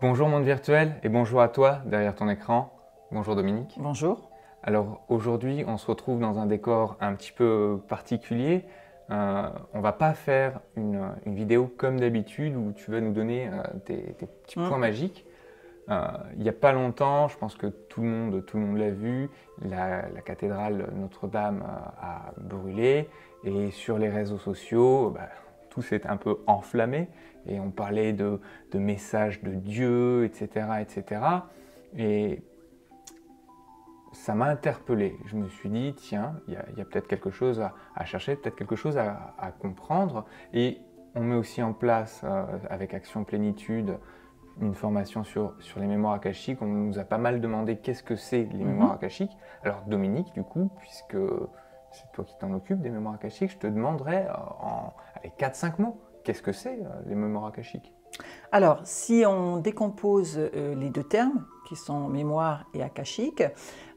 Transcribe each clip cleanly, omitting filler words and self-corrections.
Bonjour monde virtuel et bonjour à toi derrière ton écran. Bonjour Dominique. Bonjour. Alors aujourd'hui on se retrouve dans un décor un petit peu particulier. On va pas faire une vidéo comme d'habitude où tu vas nous donner tes petits points magiques. Il n'y a pas longtemps, je pense que tout le monde l'a vu, la cathédrale Notre-Dame a brûlé et sur les réseaux sociaux, tout s'est un peu enflammé et on parlait de messages de Dieu, etc., etc. Et ça m'a interpellé. Je me suis dit, tiens, il y a peut-être quelque chose à chercher, peut-être quelque chose à comprendre. Et on met aussi en place, avec Action Plénitude, une formation sur les mémoires akashiques. On nous a pas mal demandé qu'est-ce que c'est les mémoires akashiques. Alors Dominique, du coup, puisque c'est toi qui t'en occupes des mémoires akashiques, je te demanderais avec 4-5 mots, qu'est-ce que c'est les mémoires akashiques? Alors, si on décompose les deux termes, qui sont mémoire et akashique,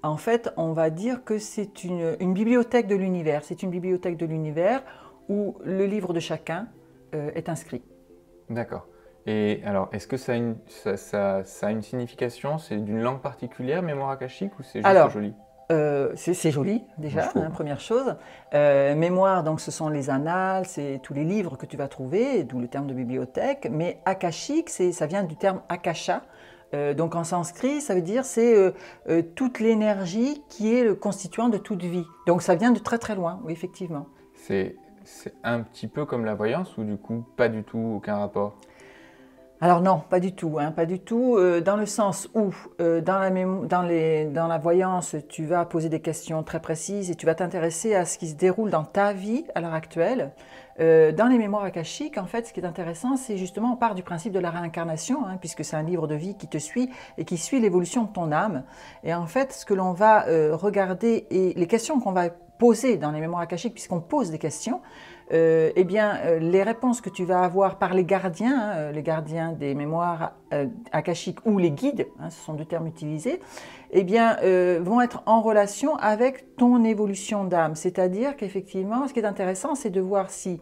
en fait, on va dire que c'est une bibliothèque de l'univers. C'est une bibliothèque de l'univers où le livre de chacun est inscrit. D'accord. Et alors, est-ce que ça a une signification? C'est d'une langue particulière, mémoire akashique, ou c'est juste Alors, joli? c'est joli déjà, Je trouve. première chose. Mémoire, donc ce sont les annales, c'est tous les livres que tu vas trouver, d'où le terme de bibliothèque. Mais akashique, ça vient du terme akasha. Donc en sanskrit, ça veut dire c'est toute l'énergie qui est le constituant de toute vie. Donc ça vient de très très loin, oui, effectivement. C'est un petit peu comme la voyance, ou du coup, pas du tout, aucun rapport? Alors non, pas du tout, hein, pas du tout, dans le sens où dans la voyance, tu vas poser des questions très précises et tu vas t'intéresser à ce qui se déroule dans ta vie à l'heure actuelle. Dans les mémoires akashiques, en fait, ce qui est intéressant, c'est justement, on part du principe de la réincarnation, hein, puisque c'est un livre de vie qui te suit et qui suit l'évolution de ton âme. Et en fait, ce que l'on va regarder et les questions qu'on va poser dans les mémoires akashiques, puisqu'on pose des questions, les réponses que tu vas avoir par les gardiens des mémoires akashiques ou les guides, hein, ce sont deux termes utilisés, vont être en relation avec ton évolution d'âme. C'est-à-dire qu'effectivement, ce qui est intéressant, c'est de voir si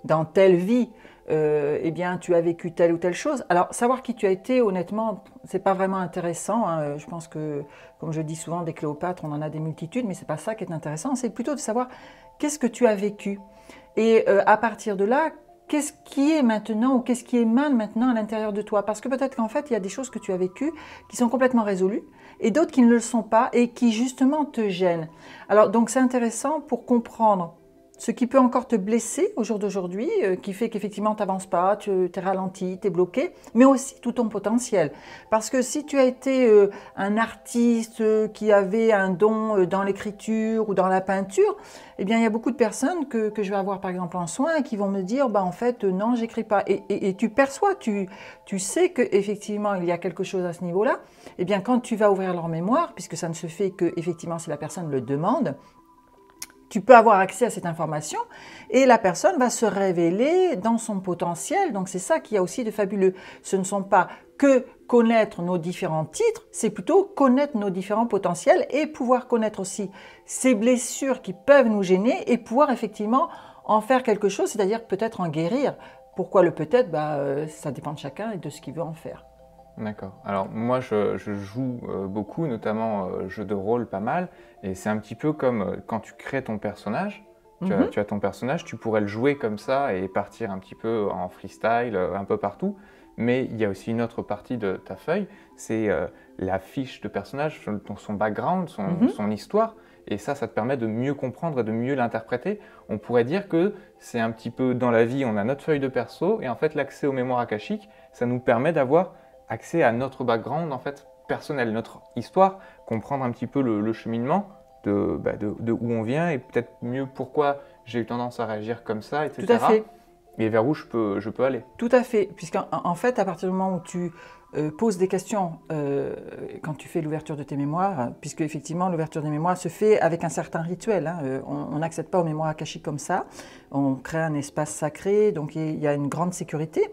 dans telle vie, tu as vécu telle ou telle chose. Alors, savoir qui tu as été, honnêtement, c'est pas vraiment intéressant, hein. Je pense que, comme je dis souvent, des Cléopâtres, on en a des multitudes, mais c'est pas ça qui est intéressant. C'est plutôt de savoir qu'est-ce que tu as vécu. Et à partir de là, qu'est-ce qui est maintenant ou qu'est-ce qui émane maintenant à l'intérieur de toi? Parce que peut-être qu'en fait, il y a des choses que tu as vécues qui sont complètement résolues et d'autres qui ne le sont pas et qui justement te gênent. Alors donc c'est intéressant pour comprendre ce qui peut encore te blesser au jour d'aujourd'hui, qui fait qu'effectivement tu n'avances pas, tu es ralenti, tu es bloqué, mais aussi tout ton potentiel. Parce que si tu as été un artiste qui avait un don dans l'écriture ou dans la peinture, eh bien il y a beaucoup de personnes que je vais avoir par exemple en soins qui vont me dire en fait non, j'écris pas. Et tu perçois, tu sais qu'effectivement il y a quelque chose à ce niveau-là. Eh bien quand tu vas ouvrir leur mémoire, puisque ça ne se fait que effectivement si la personne le demande, tu peux avoir accès à cette information et la personne va se révéler dans son potentiel. Donc c'est ça qu'il y a aussi de fabuleux. Ce ne sont pas que connaître nos différents titres, c'est plutôt connaître nos différents potentiels et pouvoir connaître aussi ces blessures qui peuvent nous gêner et pouvoir effectivement en faire quelque chose, c'est-à-dire peut-être en guérir. Pourquoi le peut-être? Ça dépend de chacun et de ce qu'il veut en faire. D'accord. Alors moi, je joue beaucoup, notamment jeu de rôle pas mal, et c'est un petit peu comme quand tu crées ton personnage, tu as ton personnage, tu pourrais le jouer comme ça et partir un petit peu en freestyle, un peu partout, mais il y a aussi une autre partie de ta feuille, c'est la fiche de personnage, son background, son histoire, et ça te permet de mieux comprendre et de mieux l'interpréter. On pourrait dire que c'est un petit peu dans la vie, on a notre feuille de perso, et en fait l'accès aux mémoires akashiques, ça nous permet d'avoir accès à notre background en fait personnel, notre histoire, comprendre un petit peu le cheminement de où on vient et peut-être mieux pourquoi j'ai eu tendance à réagir comme ça, Tout à etc. fait. Et vers où je peux aller. Tout à fait, puisqu'en fait, à partir du moment où tu poses des questions quand tu fais l'ouverture de tes mémoires, puisque effectivement l'ouverture des mémoires se fait avec un certain rituel, hein, on n'accède pas aux mémoires akashiques comme ça, on crée un espace sacré, donc il y a une grande sécurité.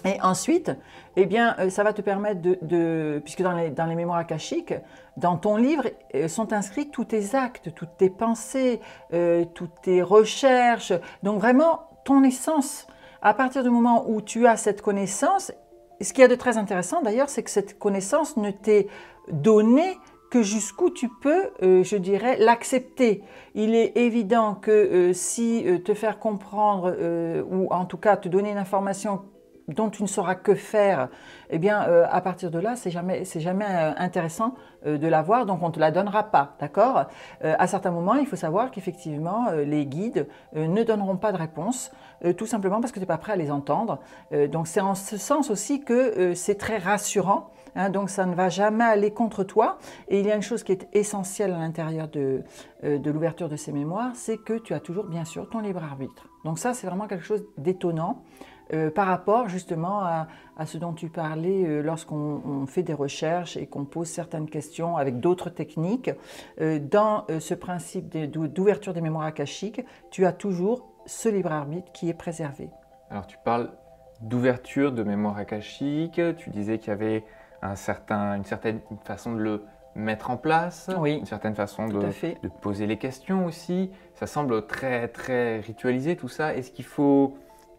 Et ensuite, ça va te permettre puisque dans les mémoires akashiques, dans ton livre sont inscrits tous tes actes, toutes tes pensées, toutes tes recherches, donc vraiment ton essence. À partir du moment où tu as cette connaissance, ce qu'il y a de très intéressant d'ailleurs, c'est que cette connaissance ne t'est donnée que jusqu'où tu peux, je dirais, l'accepter. Il est évident que si te faire comprendre, ou en tout cas te donner une information dont tu ne sauras que faire, eh bien, à partir de là, c'est jamais intéressant de l'avoir, donc on ne te la donnera pas, d'accord? À certains moments, il faut savoir qu'effectivement, les guides ne donneront pas de réponse, tout simplement parce que tu n'es pas prêt à les entendre. Donc c'est en ce sens aussi que c'est très rassurant, hein, donc ça ne va jamais aller contre toi. Et il y a une chose qui est essentielle à l'intérieur de l'ouverture de ces mémoires, c'est que tu as toujours, bien sûr, ton libre arbitre. Donc ça, c'est vraiment quelque chose d'étonnant. Par rapport justement à ce dont tu parlais lorsqu'on fait des recherches et qu'on pose certaines questions avec d'autres techniques. Dans ce principe d'ouverture des mémoires akashiques, tu as toujours ce libre arbitre qui est préservé. Alors tu parles d'ouverture de mémoire akashique, tu disais qu'il y avait une certaine façon de le mettre en place, oui, une certaine façon de poser les questions aussi. Ça semble très, très ritualisé tout ça. Est-ce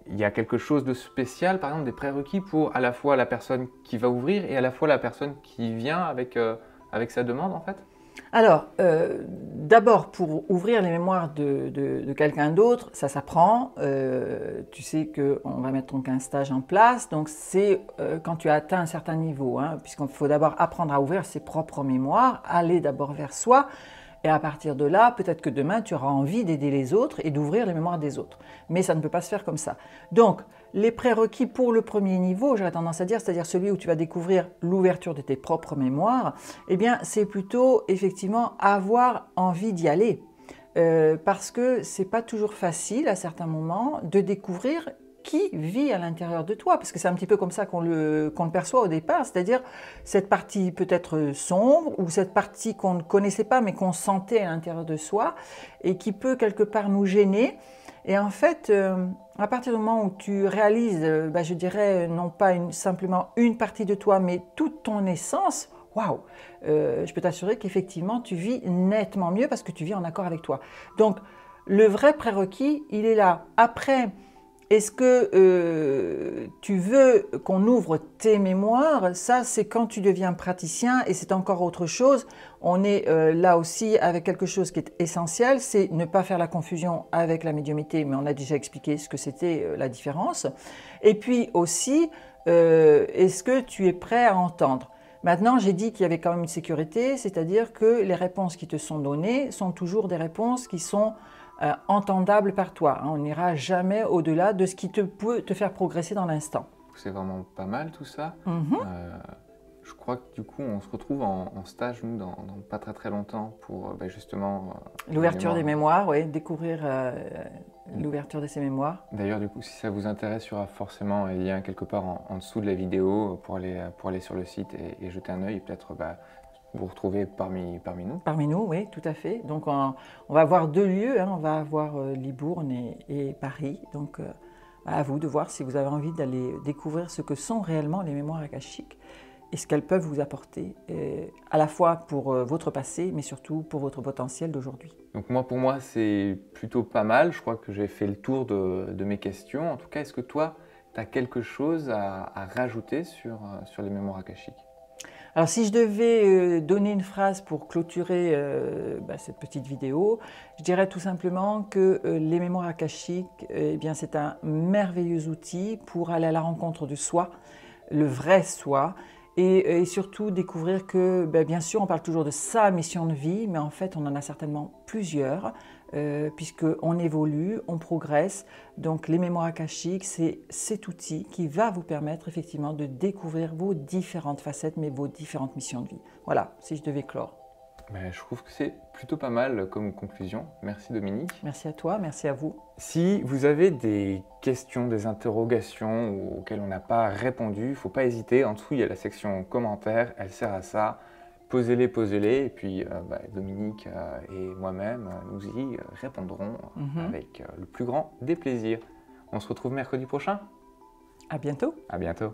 il y a quelque chose de spécial, par exemple des prérequis pour à la fois la personne qui va ouvrir et à la fois la personne qui vient avec sa demande en fait? Alors, d'abord pour ouvrir les mémoires de quelqu'un d'autre, ça s'apprend. Tu sais qu'on va mettre donc un stage en place, donc c'est quand tu as atteint un certain niveau, hein, puisqu'il faut d'abord apprendre à ouvrir ses propres mémoires, aller d'abord vers soi. Et à partir de là, peut-être que demain, tu auras envie d'aider les autres et d'ouvrir les mémoires des autres. Mais ça ne peut pas se faire comme ça. Donc, les prérequis pour le premier niveau, j'aurais tendance à dire, c'est-à-dire celui où tu vas découvrir l'ouverture de tes propres mémoires, eh bien, c'est plutôt effectivement avoir envie d'y aller. Parce que ce n'est pas toujours facile à certains moments de découvrir qui vit à l'intérieur de toi, parce que c'est un petit peu comme ça qu'on le perçoit au départ, c'est-à-dire cette partie peut-être sombre ou cette partie qu'on ne connaissait pas mais qu'on sentait à l'intérieur de soi et qui peut quelque part nous gêner. Et en fait, à partir du moment où tu réalises, je dirais, non pas simplement une partie de toi, mais toute ton essence, waouh, je peux t'assurer qu'effectivement, tu vis nettement mieux parce que tu vis en accord avec toi. Donc, le vrai prérequis, il est là. Après, est-ce que tu veux qu'on ouvre tes mémoires? Ça, c'est quand tu deviens praticien et c'est encore autre chose. On est là aussi avec quelque chose qui est essentiel, c'est ne pas faire la confusion avec la médiumnité, mais on a déjà expliqué ce que c'était la différence. Et puis aussi, est-ce que tu es prêt à entendre? Maintenant, j'ai dit qu'il y avait quand même une sécurité, c'est-à-dire que les réponses qui te sont données sont toujours des réponses qui sont entendable par toi. On n'ira jamais au-delà de ce qui peut te faire progresser dans l'instant. C'est vraiment pas mal tout ça. Je crois que du coup, on se retrouve en stage, nous, dans pas très très longtemps pour justement... l'ouverture des mémoires, oui, découvrir l'ouverture de ces mémoires. D'ailleurs, du coup, si ça vous intéresse, il y aura forcément un lien quelque part en dessous de la vidéo pour aller sur le site et jeter un œil et peut-être vous retrouver parmi nous. Parmi nous, oui, tout à fait. Donc on va avoir deux lieux, hein. On va avoir Libourne et Paris. Donc à vous de voir si vous avez envie d'aller découvrir ce que sont réellement les mémoires akashiques et ce qu'elles peuvent vous apporter, à la fois pour votre passé, mais surtout pour votre potentiel d'aujourd'hui. Donc pour moi, c'est plutôt pas mal. Je crois que j'ai fait le tour de mes questions. En tout cas, est-ce que toi, tu as quelque chose à rajouter sur les mémoires akashiques? Alors si je devais donner une phrase pour clôturer cette petite vidéo, je dirais tout simplement que les mémoires akashiques, c'est un merveilleux outil pour aller à la rencontre de soi, le vrai soi, et surtout découvrir que, bien sûr, on parle toujours de sa mission de vie, mais en fait, on en a certainement plusieurs, puisqu'on évolue, on progresse. Donc les mémoires akashiques, c'est cet outil qui va vous permettre effectivement de découvrir vos différentes facettes, mais vos différentes missions de vie. Voilà, si je devais clore. Je trouve que c'est plutôt pas mal comme conclusion. Merci Dominique. Merci à toi, merci à vous. Si vous avez des questions, des interrogations auxquelles on n'a pas répondu, il ne faut pas hésiter. En dessous, il y a la section commentaires, elle sert à ça. Posez-les, et puis Dominique et moi-même, nous y répondrons avec le plus grand des plaisirs. On se retrouve mercredi prochain. À bientôt. À bientôt.